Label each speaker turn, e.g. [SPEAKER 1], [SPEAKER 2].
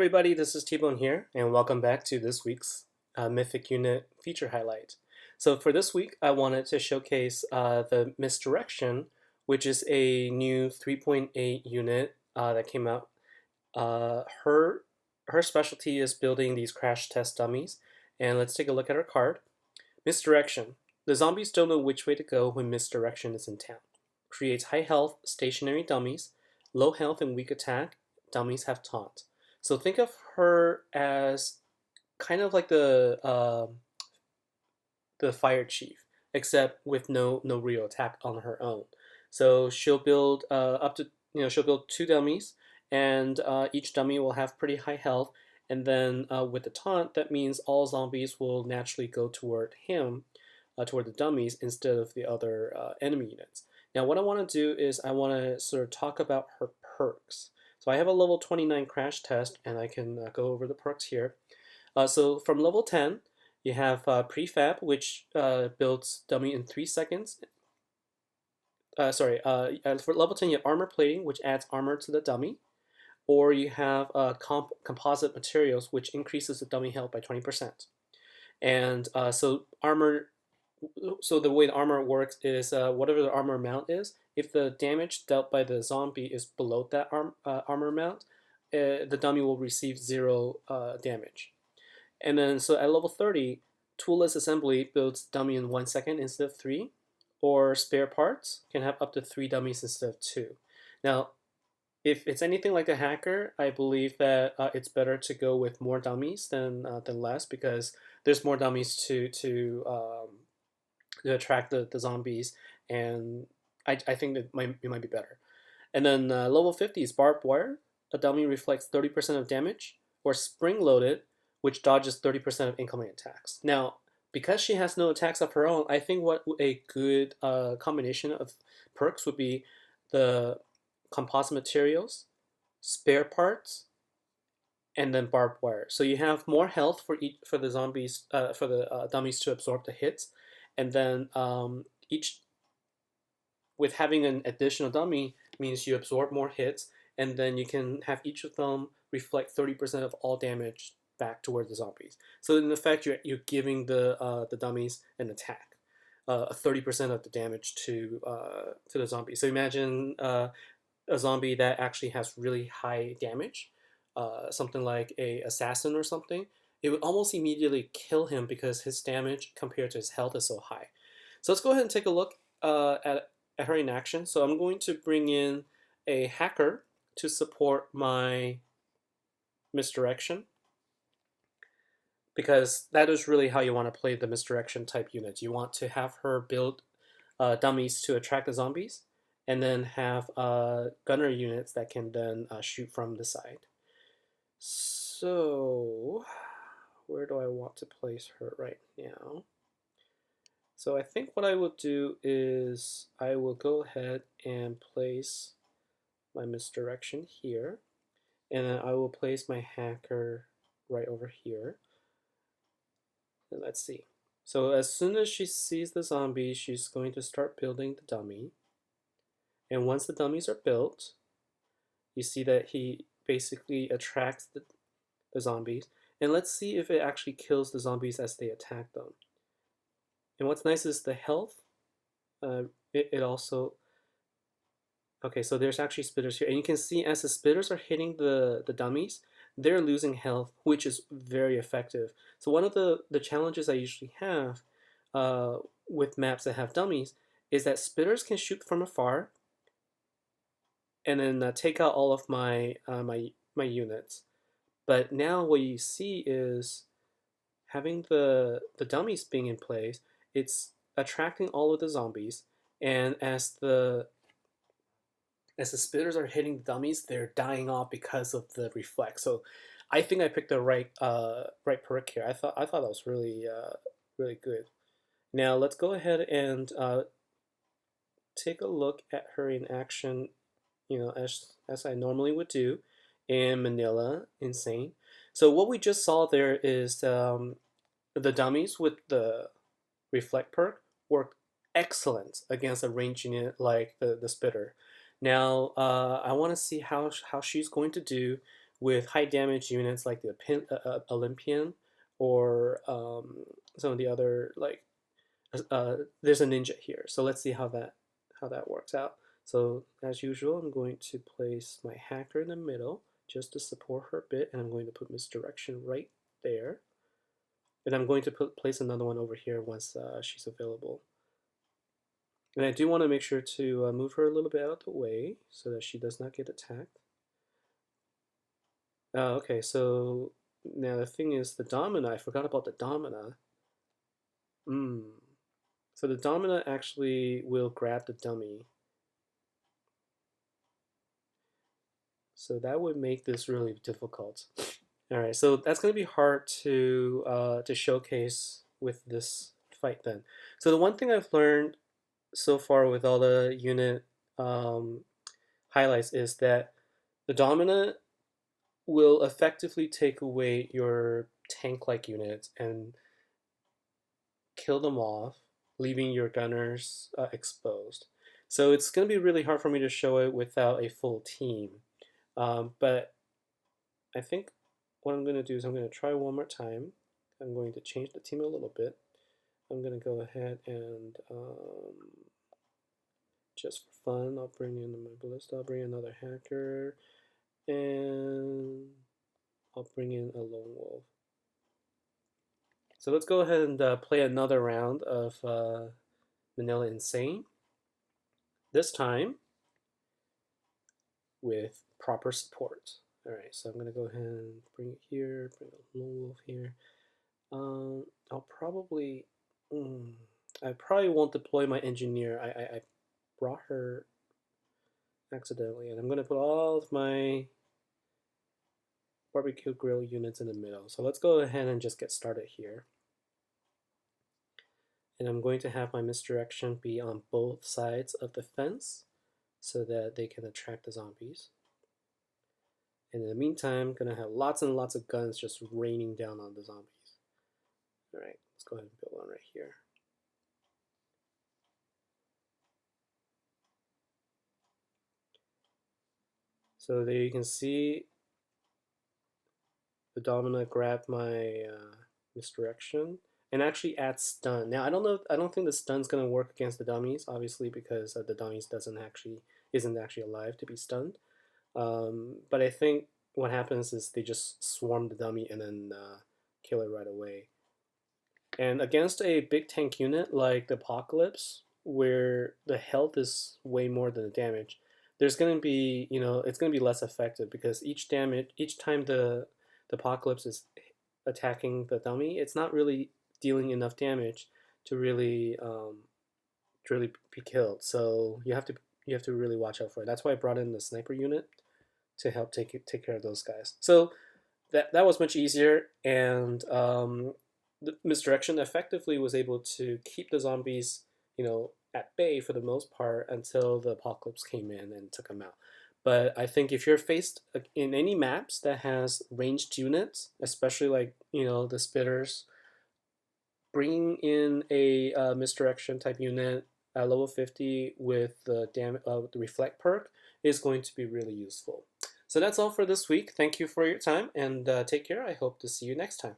[SPEAKER 1] everybody, this is T-Bone here, and welcome back to this week's Mythic unit feature highlight. So for this week, I wanted to showcase the Misdirection, which is a new 3.8 unit that came out. Her specialty is building these crash test dummies, and let's take a look at her card. Misdirection. The zombies don't know which way to go when Misdirection is in town. Creates high health, stationary dummies, low health and weak attack. Dummies have taunt. So think of her as kind of like the fire chief, except with no real attack on her own. So she'll build up to she'll build two dummies, and each dummy will have pretty high health. And then with the taunt, that means all zombies will naturally go toward him, toward the dummies instead of the other enemy units. Now, what I want to do is I want to sort of talk about her perks. So I have a level 29 crash test, and I can go over the perks here. So from level 10, you have prefab, which builds dummy in 3 seconds. For level 10, you have armor plating, which adds armor to the dummy. Or you have composite materials, which increases the dummy health by 20%. And so the way the armor works is whatever the armor amount is, if the damage dealt by the zombie is below that armor amount, the dummy will receive 0 damage. And then so at level 30, toolless assembly builds dummy in 1 second instead of 3, or spare parts can have up to 3 dummies instead of 2. Now, if it's anything like a hacker, I believe that it's better to go with more dummies than less, because there's more dummies to attract the zombies, and I think it might be better. And then level 50 is barbed wire. A dummy reflects 30% of damage, or spring loaded, which dodges 30% of incoming attacks. Now, because she has no attacks of her own, I think what a good combination of perks would be the composite materials, spare parts, and then barbed wire. So you have more health for the zombies for the dummies to absorb the hits, and then each with having an additional dummy means you absorb more hits, and then you can have each of them reflect 30% of all damage back towards the zombies. So in effect, you're giving the dummies an attack, 30% of the damage to the zombie. So imagine a zombie that actually has really high damage, something like a assassin or something. It would almost immediately kill him because his damage compared to his health is so high. So let's go ahead and take a look at her in action. So I'm going to bring in a hacker to support my misdirection, because that is really how you want to play the misdirection type units. You want to have her build dummies to attract the zombies, and then have gunner units that can then shoot from the side. So where do I want to place her right now? So I think what I will do is I will go ahead and place my misdirection here, and then I will place my hacker right over here. And let's see. So as soon as she sees the zombie, she's going to start building the dummy. And once the dummies are built, you see that he basically attracts the zombies. And let's see if it actually kills the zombies as they attack them. And what's nice is the health. It also... Okay, so there's actually spitters here. And you can see as the spitters are hitting the dummies, they're losing health, which is very effective. So one of the challenges I usually have with maps that have dummies is that spitters can shoot from afar and then take out all of my units. But now what you see is having the dummies being in place, it's attracting all of the zombies, and as the spitters are hitting the dummies, they're dying off because of the reflex. So I think I picked the right perk here. I thought that was really really good. Now let's go ahead and take a look at her in action, as I normally would do in Manila Insane. So what we just saw there is the dummies with the reflect perk work excellent against a ranged unit like the spitter. Now I want to see how she's going to do with high damage units like the Olympian or some of the other like there's a ninja here. So let's see how that works out. So as usual, I'm going to place my hacker in the middle just to support her a bit, and I'm going to put misdirection right there. And I'm going to place another one over here once she's available. And I do want to make sure to move her a little bit out of the way so that she does not get attacked. Okay, so now the thing is the Domina. I forgot about the Domina. So the Domina actually will grab the dummy. So that would make this really difficult. All right, so that's going to be hard to showcase with this fight then. So the one thing I've learned so far with all the unit highlights is that the Dominant will effectively take away your tank-like units and kill them off, leaving your gunners exposed. So it's going to be really hard for me to show it without a full team. But I think what I'm going to do is I'm going to try one more time. I'm going to change the team a little bit. I'm going to go ahead and just for fun, I'll bring in my ballista, I'll bring another hacker, and I'll bring in a lone wolf. So let's go ahead and play another round of Manila Insane. This time with proper support. All right, so I'm gonna go ahead and bring it here, bring a lone wolf here. I'll probably, I probably won't deploy my engineer. I brought her accidentally, and I'm gonna put all of my barbecue grill units in the middle. So let's go ahead and just get started here. And I'm going to have my misdirection be on both sides of the fence so that they can attract the zombies. And in the meantime, I'm gonna have lots and lots of guns just raining down on the zombies. All right, let's go ahead and build one right here. So there you can see the Domina grabbed my misdirection and actually adds stun. Now I don't know. I don't think the stun's gonna work against the dummies, obviously, because the dummies isn't actually alive to be stunned. But I think what happens is they just swarm the dummy and then kill it right away. And against a big tank unit like the Apocalypse, where the health is way more than the damage, there's gonna be it's gonna be less effective because each time the Apocalypse is attacking the dummy, it's not really dealing enough damage to really be killed. So you have to really watch out for it. That's why I brought in the sniper unit to help take care of those guys. So that was much easier, and the misdirection effectively was able to keep the zombies, at bay for the most part until the apocalypse came in and took them out. But I think if you're faced in any maps that has ranged units, especially like the spitters, bringing in a misdirection type unit at level 50 with the reflect perk is going to be really useful. So that's all for this week. Thank you for your time and take care. I hope to see you next time.